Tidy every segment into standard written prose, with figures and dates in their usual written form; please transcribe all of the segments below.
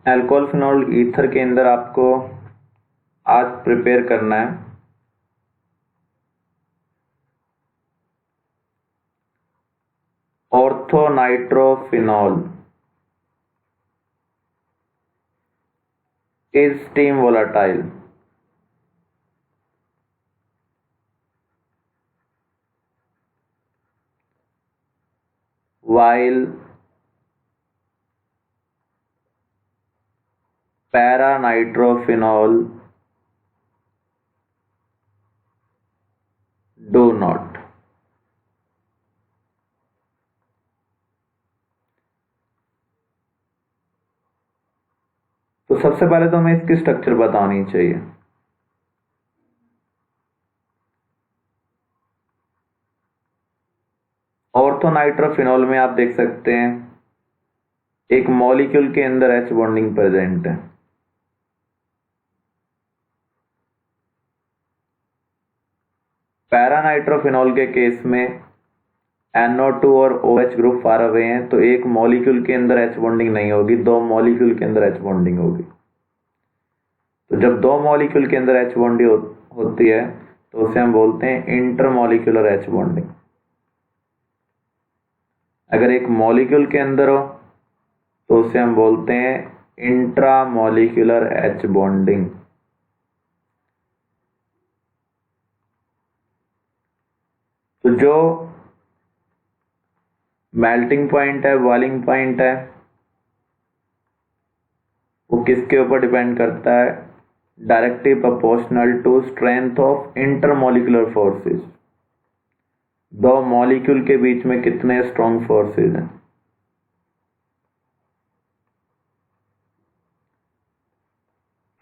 Alcohol phenol ether के अंदर आपको आज प्रिपेयर करना है orthonitrophenol is steam volatile. While paranitrophenol do not. तो सबसे पहले तो हमें इसकी स्ट्रक्चर बतानी चाहिए। ऑर्थोनाइट्रोफिनॉल में आप देख सकते हैं एक मॉलिक्यूल के अंदर H बॉन्डिंग प्रेजेंट है। पैरानाइट्रोफिनॉल के केस में NO2 और OH ग्रुप फार अवे हैं, तो एक मॉलिक्यूल के अंदर H बॉन्डिंग नहीं होगी, दो मॉलिक्यूल के अंदर H बॉन्डिंग होगी। तो जब दो मॉलिक्यूल के अंदर H बॉन्डिंग होती है तो उसे हम बोलते हैं इंटरमॉलिक्यूलर H बॉन्डिंग। अगर एक मॉलिक्यूल के अंदर हो तो उसे हम बोलते हैं इंट्रामॉलिक्यूलर H बॉन्डिंग। तो जो मेल्टिंग पॉइंट है, बॉइलिंग पॉइंट है, वो किसके ऊपर डिपेंड करता है? Directly proportional to strength of intermolecular forces. दो मॉलिक्यूल के बीच में कितने स्ट्रॉन्ग फोर्सेस हैं।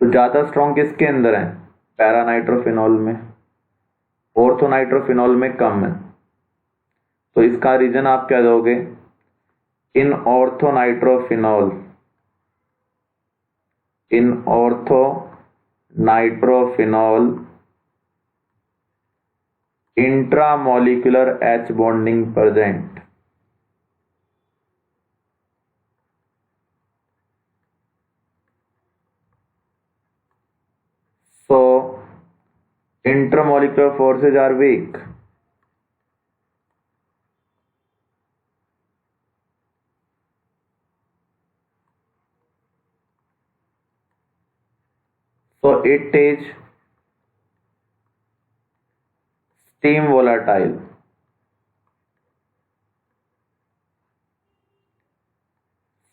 तो ज्यादा स्ट्रॉन्ग किसके अंदर है? पैरानाइट्रोफिनॉल में। ऑर्थोनाइट्रोफिनॉल में कम है। तो इसका रीजन आप क्या दोगे? In orthonitrophenol intramolecular H bonding present. So intermolecular forces are weak. So it is steam volatile.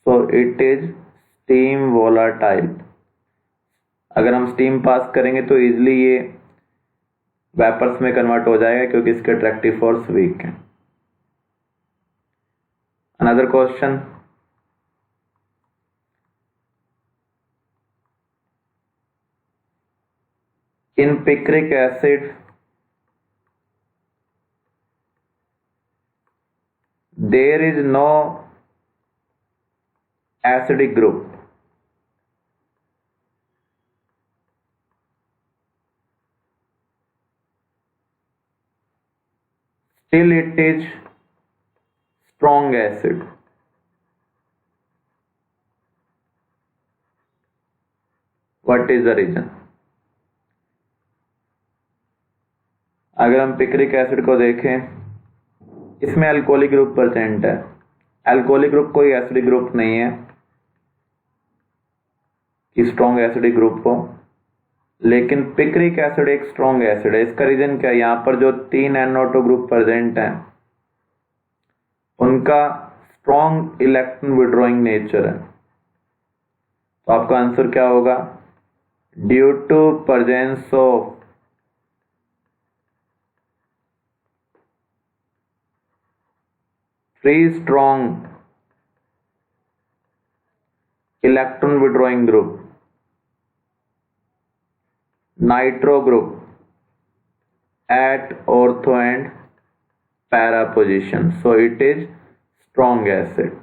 So it is steam volatile. अगर हम स्टीम पास करेंगे तो इजिली ये वेपर्स में कन्वर्ट हो जाएगा क्योंकि इसके अट्रैक्टिव फोर्स वीक है। Another question, in picric acid there is no acidic group. Still it is strong acid. What is the reason? अगर हम पिक्रिक एसिड को देखें, इसमें अल्कोहलिक ग्रुप प्रेजेंट है। अल्कोहलिक ग्रुप कोई एसिडिक ग्रुप नहीं है कि स्ट्रॉन्ग एसिडिक ग्रुप हो, लेकिन पिक्रिक एसिड एक स्ट्रॉन्ग एसिड है। इसका रीजन क्या है? यहाँ पर जो 3 NO2 ग्रुप प्रेजेंट हैं उनका स्ट्रॉन्ग इलेक्ट्रॉन विड्रॉइंग नेचर है। तो आपका आंसर क्या होगा? Due to presence of three strong electron withdrawing group, nitro group at ortho and para position, so it is strong acid.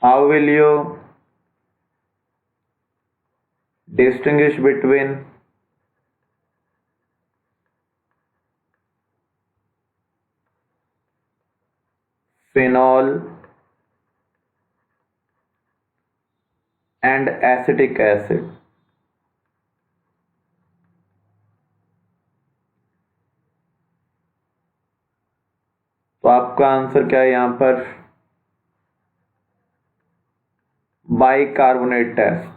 How will you Distinguish between phenol and acetic acid. तो आपका answer क्या है यहां पर? Bicarbonate test.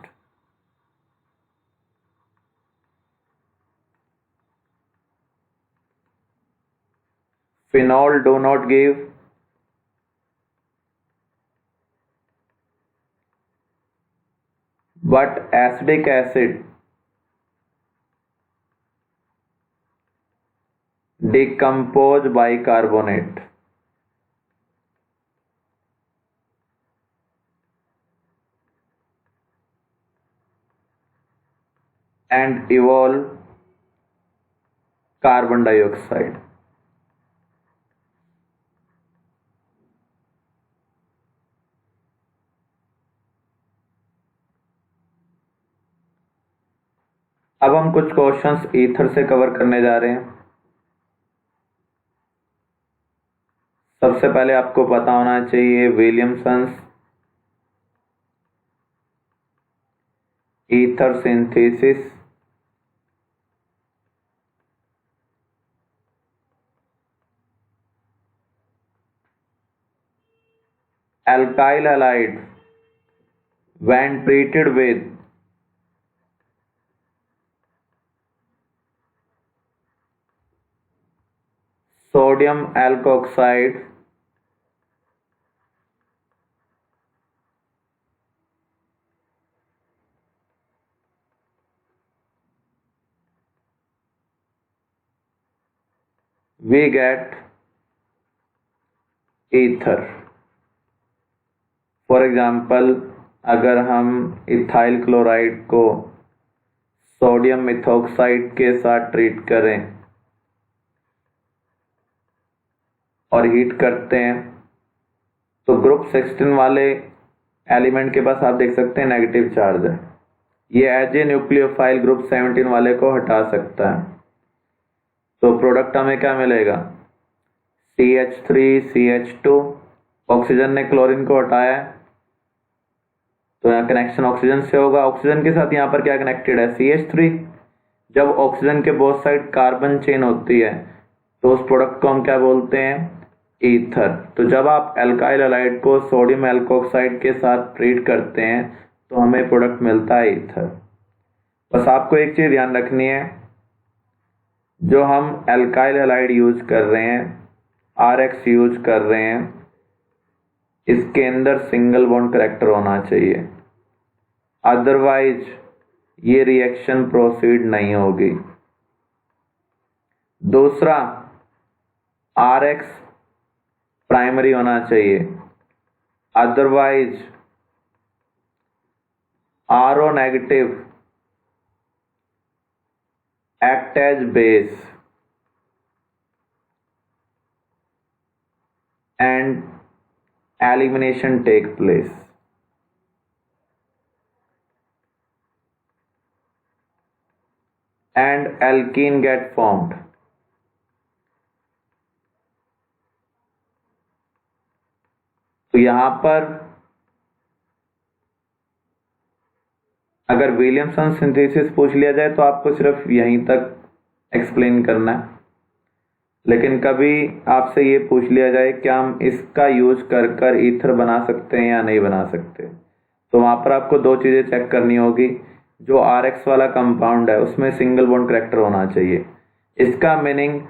Phenol do not give but acetic acid decompose bicarbonate and evolve carbon dioxide. अब हम कुछ questions ether से कवर करने जा रहे हैं। सबसे पहले आपको पता होना चाहिए Williamson's ether synthesis. Alkyl halide when treated with sodium alkoxide we get ether। For example अगर हम इथाइल क्लोराइड को सोडियम मिथॉक्साइड के साथ ट्रीट करें और हीट करते हैं तो ग्रुप 16 वाले एलिमेंट के पास आप देख सकते हैं नेगेटिव चार्ज है। ये एज ए न्यूक्लियोफाइल ग्रुप 17 वाले को हटा सकता है। तो प्रोडक्ट हमें क्या मिलेगा? CH3CH2। ऑक्सीजन ने क्लोरीन को हटाया तो यहाँ कनेक्शन ऑक्सीजन से होगा। ऑक्सीजन के साथ यहाँ पर क्या कनेक्टेड है? CH3। जब ऑक्सीजन के बोथ साइड कार्बन चेन होती है तो उस प्रोडक्ट को हम क्या बोलते हैं? ईथर। तो जब आप एल्काइल हैलाइड को सोडियम एल्कोक्साइड के साथ ट्रीट करते हैं तो हमें प्रोडक्ट मिलता है ईथर। बस आपको एक चीज ध्यान रखनी है, जो हम एल्काइल हैलाइड यूज कर रहे हैं, RX यूज कर रहे हैं, इसके अंदर सिंगल बॉन्ड करेक्टर होना चाहिए, अदरवाइज ये रिएक्शन प्रोसीड नहीं होगी। दूसरा, RX प्राइमरी होना चाहिए, otherwise RO negative act as base and elimination take place। And alkene get formed। तो यहां पर अगर विलियमसन सिंथेसिस पूछ लिया जाए तो आपको सिर्फ यहीं तक एक्सप्लेन करना है, लेकिन कभी आपसे ये पूछ लिया जाए क्या हम इसका यूज कर कर ईथर बना सकते हैं या नहीं बना सकते, तो वहां पर आपको दो चीजें चेक करनी होगी। जो RX वाला कंपाउंड है उसमें सिंगल बॉन्ड करेक्टर होना चाहिए। इसका मीनिंग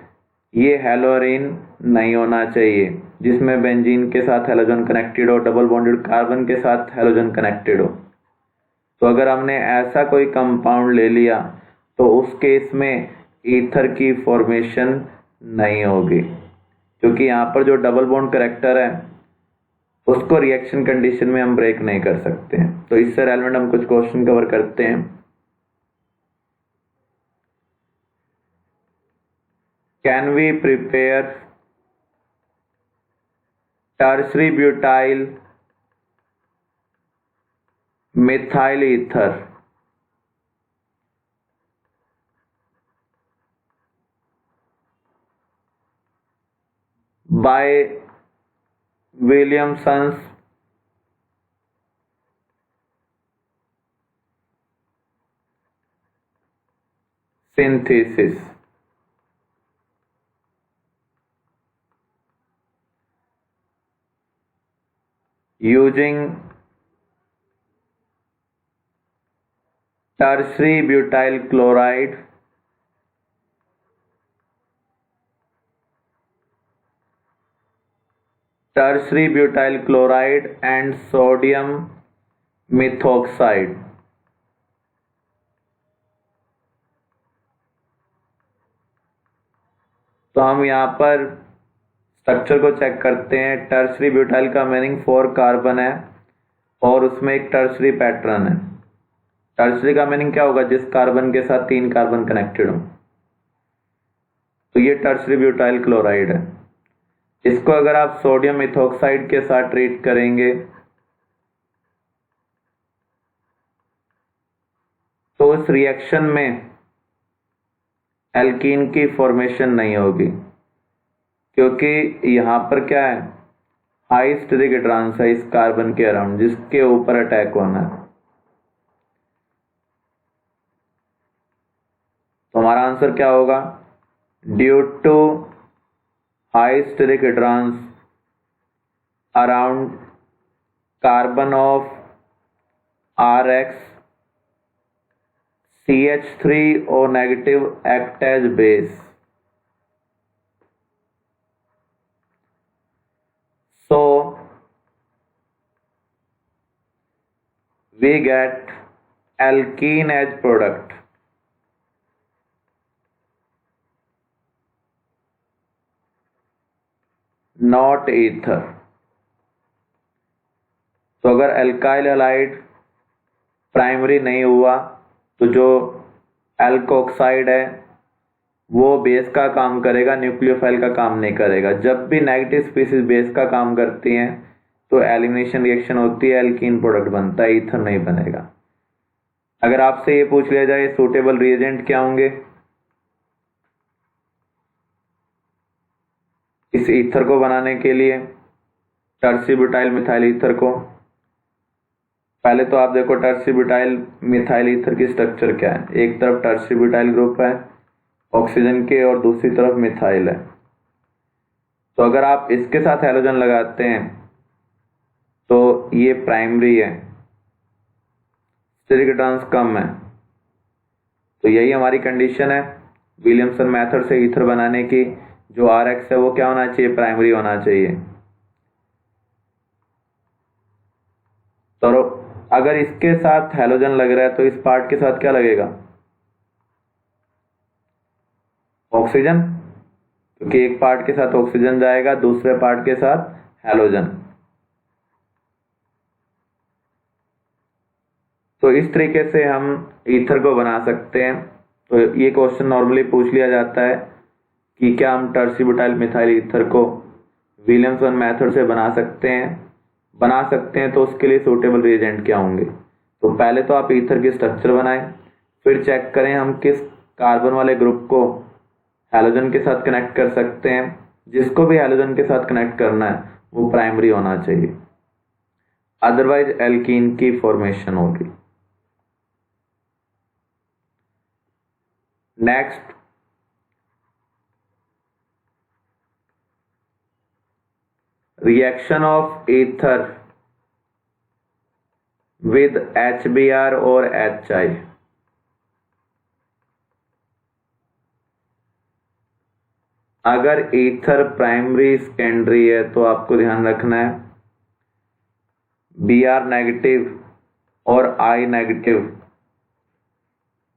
ये हेलोरीन नहीं होना चाहिए जिसमें बेंजीन के साथ हेलोजन कनेक्टेड हो, डबल बॉन्डेड कार्बन के साथ हेलोजन कनेक्टेड हो। तो अगर हमने ऐसा कोई कंपाउंड ले लिया तो उस केस में ईथर की फॉर्मेशन नहीं होगी, क्योंकि यहाँ पर जो डबल बॉन्ड करेक्टर है उसको रिएक्शन कंडीशन में हम ब्रेक नहीं कर सकते हैं। तो इससे रेलेवेंट हम कुछ क्वेश्चन कवर करते हैं। Can we prepare tertiary by Williamson's synthesis. Using tertiary butyl chloride and sodium methoxide. तो हम यहाँ पर स्ट्रक्चर को चेक करते हैं। टर्सरी ब्यूटाइल का मीनिंग 4 कार्बन है और उसमें एक टर्सरी पैटर्न है। टर्सरी का मीनिंग क्या होगा? जिस कार्बन के साथ 3 कार्बन कनेक्टेड हो। तो ये टर्सरी ब्यूटाइल क्लोराइड है। इसको अगर आप सोडियम मिथॉक्साइड के साथ ट्रीट करेंगे तो इस रिएक्शन में एल्कीन की फॉर्मेशन नहीं होगी, क्योंकि यहां पर क्या है, हाई स्टेरिक हिड्रांस है इस कार्बन के अराउंड जिसके ऊपर अटैक होना है। तो हमारा आंसर क्या होगा? Due to high steric hindrance around carbon of RX, CH3O negative act as base. So we get alkene as product. Not ether. तो अगर अल्काइल हैलाइड प्राइमरी नहीं हुआ तो जो एल्कोक्साइड है वो बेस का काम करेगा, न्यूक्लियोफाइल का काम नहीं करेगा। जब भी नेगेटिव स्पीसीज बेस का काम करती हैं तो एलिमिनेशन रिएक्शन होती है, एल्कीन प्रोडक्ट बनता है, ईथर नहीं बनेगा। अगर आपसे ये पूछ लिया जाए सूटेबल रिएजेंट क्या होंगे इस ईथर को बनाने के लिए, टर्सरी ब्यूटाइल मिथाइल ईथर को, पहले तो आप देखो टर्सरी ब्यूटाइल मिथाइल ईथर की स्ट्रक्चर क्या है। एक तरफ टर्सरी ब्यूटाइल ग्रुप है ऑक्सीजन के और दूसरी तरफ मिथाइल है। तो अगर आप इसके साथ हैलोजन लगाते हैं तो ये प्राइमरी है, स्टेरिक हिड्रांस कम है। तो यही हमारी कंडीशन है विलियमसन मेथड से ईथर बनाने की। जो RX है वो क्या होना चाहिए? प्राइमरी होना चाहिए। तो अगर इसके साथ हैलोजन लग रहा है तो इस पार्ट के साथ क्या लगेगा? ऑक्सीजन, क्योंकि एक पार्ट के साथ ऑक्सीजन जाएगा, दूसरे पार्ट के साथ हैलोजन। तो इस तरीके से हम ईथर को बना सकते हैं। तो ये क्वेश्चन नॉर्मली पूछ लिया जाता है कि क्या हम टर्सरी ब्यूटाइल मिथाइल ईथर को विलियमसन मेथड से बना सकते हैं तो उसके लिए सूटेबल रिएजेंट क्या होंगे। तो पहले तो आप ईथर की स्ट्रक्चर बनाएं, फिर चेक करें हम किस कार्बन वाले ग्रुप को हैलोजन के साथ कनेक्ट कर सकते हैं। जिसको भी हैलोजन के साथ कनेक्ट करना है वो प्राइमरी होना चाहिए, अदरवाइज एल्कीन की फॉर्मेशन होगी। Next, reaction of ether with HBr और HI। अगर ईथर प्राइमरी सेकेंडरी है तो आपको ध्यान रखना है Br नेगेटिव और I negative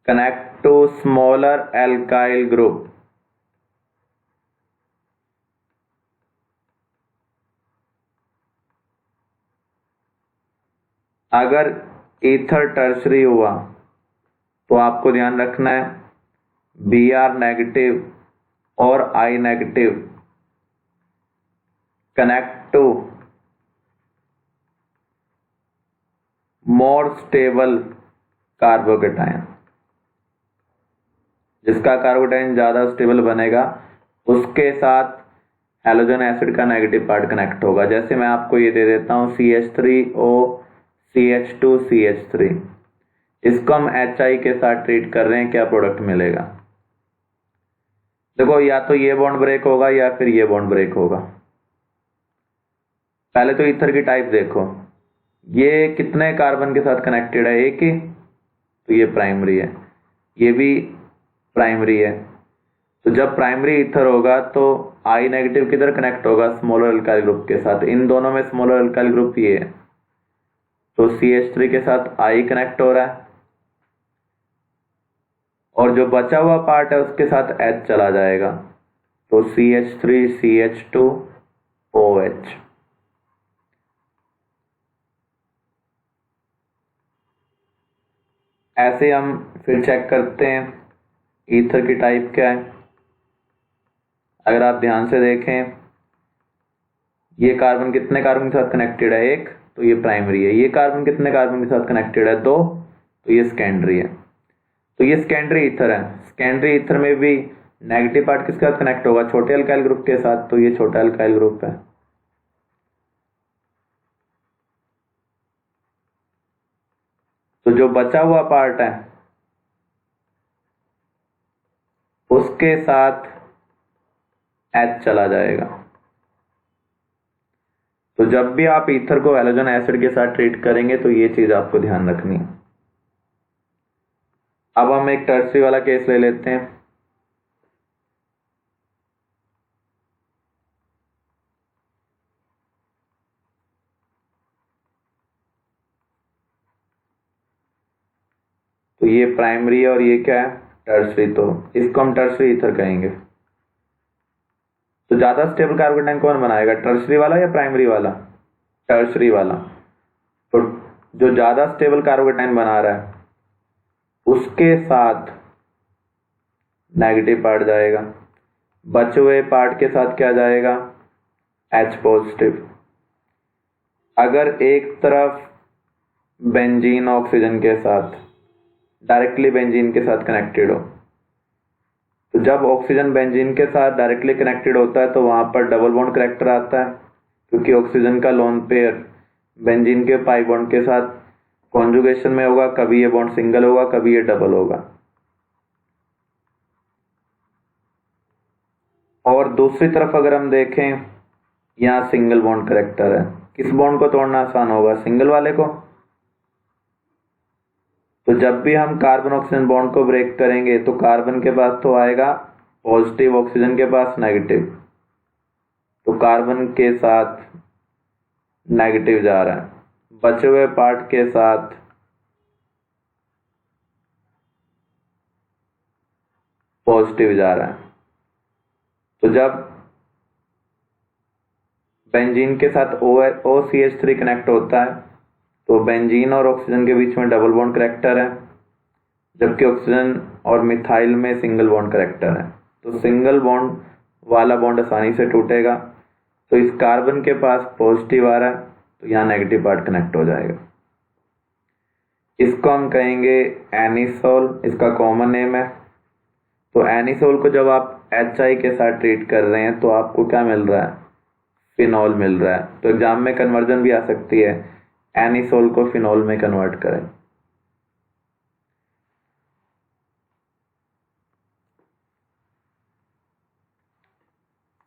connect to smaller alkyl group. अगर ईथर टर्सरी हुआ तो आपको ध्यान रखना है Br नेगेटिव और I negative connect to more stable carbocation. जिसका कार्बोकेटायन ज्यादा स्टेबल बनेगा उसके साथ हैलोजन एसिड का नेगेटिव पार्ट कनेक्ट होगा। जैसे मैं आपको ये दे देता हूँ CH3O CH2CH3, इसको हम HI के साथ ट्रीट कर रहे हैं, क्या प्रोडक्ट मिलेगा? देखो या तो ये बॉन्ड ब्रेक होगा या फिर ये बॉन्ड ब्रेक होगा। पहले तो ईथर की टाइप देखो, ये कितने कार्बन के साथ कनेक्टेड है? एक ही, तो ये प्राइमरी है, ये भी प्राइमरी है। तो जब प्राइमरी ईथर होगा तो I नेगेटिव किधर कनेक्ट होगा? स्मॉलर अल्काइल ग्रुप के साथ। इन दोनों में स्मॉलर अल्काइल ग्रुप ये है, तो CH3 के साथ I कनेक्ट हो रहा है, और जो बचा हुआ पार्ट है उसके साथ H चला जाएगा, तो CH3 CH2 OH। ऐसे हम फिर चेक करते हैं ईथर की टाइप क्या है। अगर आप ध्यान से देखें, ये कार्बन कितने कार्बन के साथ कनेक्टेड है? एक, तो ये प्राइमरी है। ये कार्बन कितने कार्बन के साथ कनेक्टेड है? दो, तो ये सेकेंडरी है। तो ये सेकेंडरी ईथर है। सेकेंडरी ईथर में भी नेगेटिव पार्ट किसके साथ कनेक्ट होगा? छोटे अल्काइल ग्रुप के साथ, तो ये छोटा अल्काइल ग्रुप है। तो जो बचा हुआ पार्ट है उसके साथ H चला जाएगा। तो जब भी आप ईथर को हैलोजन एसिड के साथ ट्रीट करेंगे तो ये चीज आपको ध्यान रखनी है। अब हम एक टर्सरी वाला केस ले लेते हैं। तो ये प्राइमरी है और ये क्या है? टर्सरी। तो इसको हम टर्सरी ईथर कहेंगे। तो ज्यादा स्टेबल कार्बोकेटाइन कौन बनाएगा? टर्सरी वाला या प्राइमरी वाला? टर्सरी वाला। तो जो ज्यादा स्टेबल कार्बोकेटाइन बना रहा है उसके साथ नेगेटिव पार्ट जाएगा, बचे हुए पार्ट के साथ क्या जाएगा? H positive. अगर एक तरफ बेंजीन ऑक्सीजन के साथ डायरेक्टली बेंजीन के साथ कनेक्टेड हो, तो जब ऑक्सीजन बेंजीन के साथ डायरेक्टली कनेक्टेड होता है तो वहां पर डबल बॉन्ड करैक्टर आता है, क्योंकि ऑक्सीजन का लोन पेयर बेंजीन के पाई बॉन्ड के साथ कॉन्जुगेशन में होगा। कभी ये बॉन्ड सिंगल होगा, कभी ये डबल होगा। और दूसरी तरफ अगर हम देखें, यहाँ सिंगल बॉन्ड करैक्टर है। किस बॉन्ड को तोड़ना आसान होगा? सिंगल वाले को। तो जब भी हम कार्बन ऑक्सीजन बॉन्ड को ब्रेक करेंगे तो कार्बन के पास तो आएगा पॉजिटिव, ऑक्सीजन के पास नेगेटिव, तो कार्बन के साथ नेगेटिव जा रहा है, बचे हुए पार्ट के साथ पॉजिटिव जा रहा है। तो जब बेंजीन के साथ OCH3 कनेक्ट होता है तो बेंजीन और ऑक्सीजन के बीच में डबल बॉन्ड करैक्टर है, जबकि ऑक्सीजन और मिथाइल में सिंगल बॉन्ड करैक्टर है। तो सिंगल बॉन्ड वाला बॉन्ड आसानी से टूटेगा। तो इस कार्बन के पास पॉजिटिव आ रहा है तो यहाँ नेगेटिव पार्ट कनेक्ट हो जाएगा। इसको हम कहेंगे एनिसोल, इसका कॉमन नेम है। तो एनिसोल को जब आप HI के साथ ट्रीट कर रहे हैं तो आपको क्या मिल रहा है? फिनॉल मिल रहा है। तो एग्जाम में कन्वर्जन भी आ सकती है, एनिसोल को फिनॉल में कन्वर्ट करें।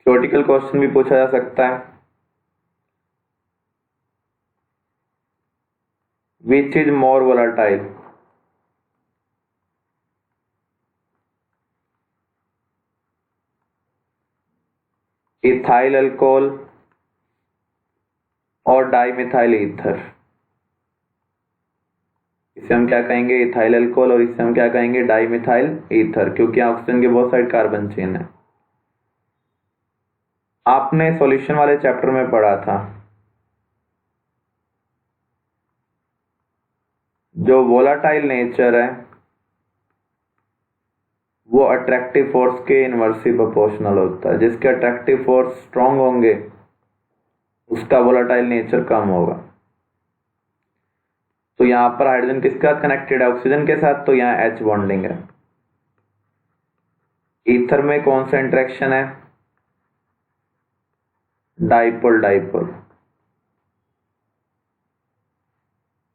थ्योरेटिकल क्वेश्चन भी पूछा जा सकता है। Which is more volatile? Ethyl alcohol और डाइमिथाइल ईथर। इसे हम क्या कहेंगे? इथाइल अल्कोहल, और इसे हम क्या कहेंगे? डाइमिथाइल ईथर, क्योंकि ऑक्सीजन के बहुत सारे कार्बन चेन है। आपने सॉल्यूशन वाले चैप्टर में पढ़ा था जो वोलाटाइल नेचर है वो अट्रैक्टिव फोर्स के इनवर्सली प्रोपोर्शनल होता है। जिसके अट्रैक्टिव फोर्स स्ट्रांग होंगे उसका वोलाटाइल नेचर कम होगा। तो यहां पर हाइड्रोजन किसके साथ कनेक्टेड है? ऑक्सीजन के साथ, तो यहाँ H बॉन्डिंग है। ईथर में कौन सा इंटरेक्शन है? Dipole dipole.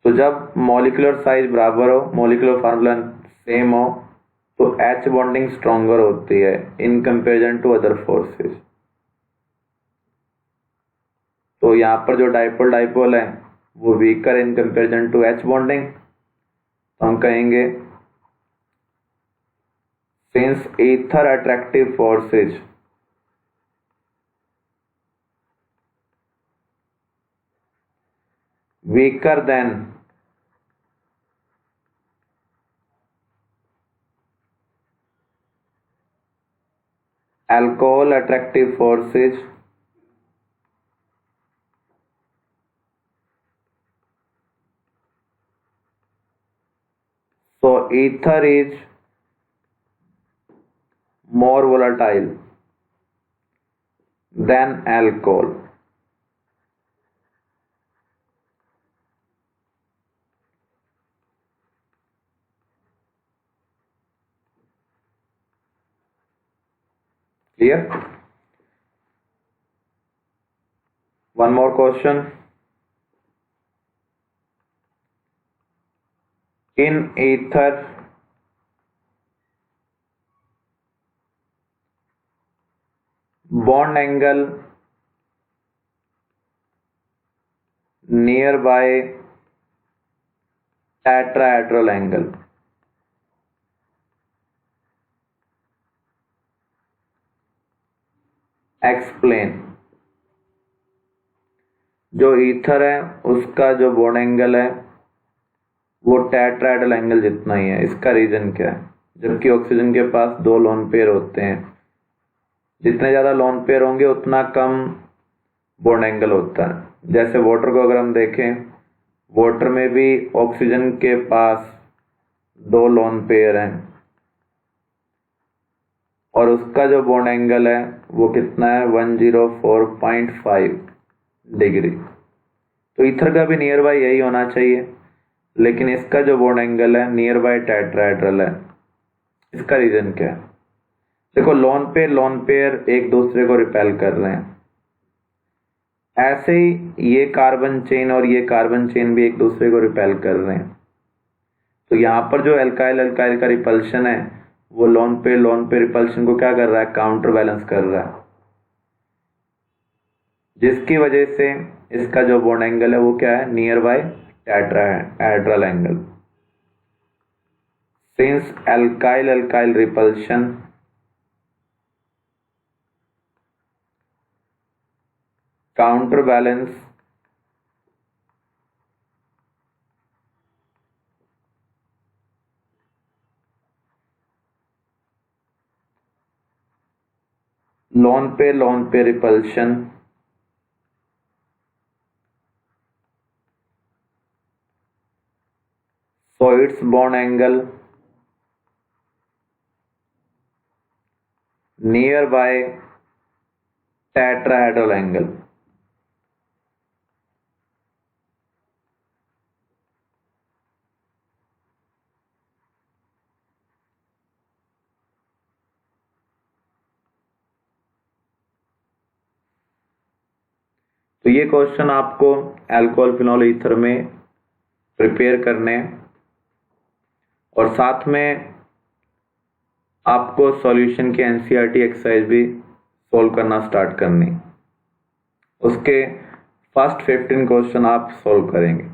तो जब मॉलिक्यूलर साइज बराबर हो, मॉलिक्यूलर फार्मूला सेम हो, तो H बॉन्डिंग स्ट्रॉन्गर होती है in comparison to other forces. तो यहाँ पर जो डाइपोल डाइपोल है वो weaker in comparison to H bonding. तो हम कहेंगे since ether attractive forces weaker than alcohol attractive forces, so ether is more volatile than alcohol. Clear? One more question. In ether, bond angle nearby tetrahedral angle. Explain. जो ether है उसका जो bond angle है वो tetrahedral angle जितना ही है, इसका reason क्या है? जबकि ऑक्सीजन के पास 2 लोन पेयर होते हैं, जितने ज्यादा लोन पेयर होंगे उतना कम बॉन्ड एंगल होता है। जैसे वाटर को अगर हम देखें, वाटर में भी ऑक्सीजन के पास 2 लोन पेयर हैं और उसका जो बॉन्ड एंगल है वो कितना है? 104.5 डिग्री। तो ईथर का भी नियर बाय यही होना चाहिए, लेकिन इसका जो बॉन्ड एंगल है नियर बाय टेट्राहेड्रल है। इसका रीजन क्या है? देखो, लोन पेयर एक दूसरे को रिपेल कर रहे हैं, ऐसे ही ये कार्बन चेन और ये कार्बन चेन भी एक दूसरे को रिपेल कर रहे हैं। तो यहाँ पर जो एल्काइल एल्काइल का रिपल्शन है वो लोन पे रिपल्शन को क्या कर रहा है? काउंटर बैलेंस कर रहा है, जिसकी वजह से इसका जो बॉन्ड एंगल है वो क्या है? Near by tetrahedral angle. Since alkyl alkyl repulsion counter balance loan पे repulsion, so its bond angle nearby tetrahedral angle। तो ये क्वेश्चन आपको अल्कोहल फिनॉल ईथर में प्रिपेयर करने हैं और साथ में आपको सॉल्यूशन की एनसीईआरटी एक्सरसाइज भी सॉल्व करना स्टार्ट करनी। उसके फर्स्ट 15 क्वेश्चन आप सॉल्व करेंगे।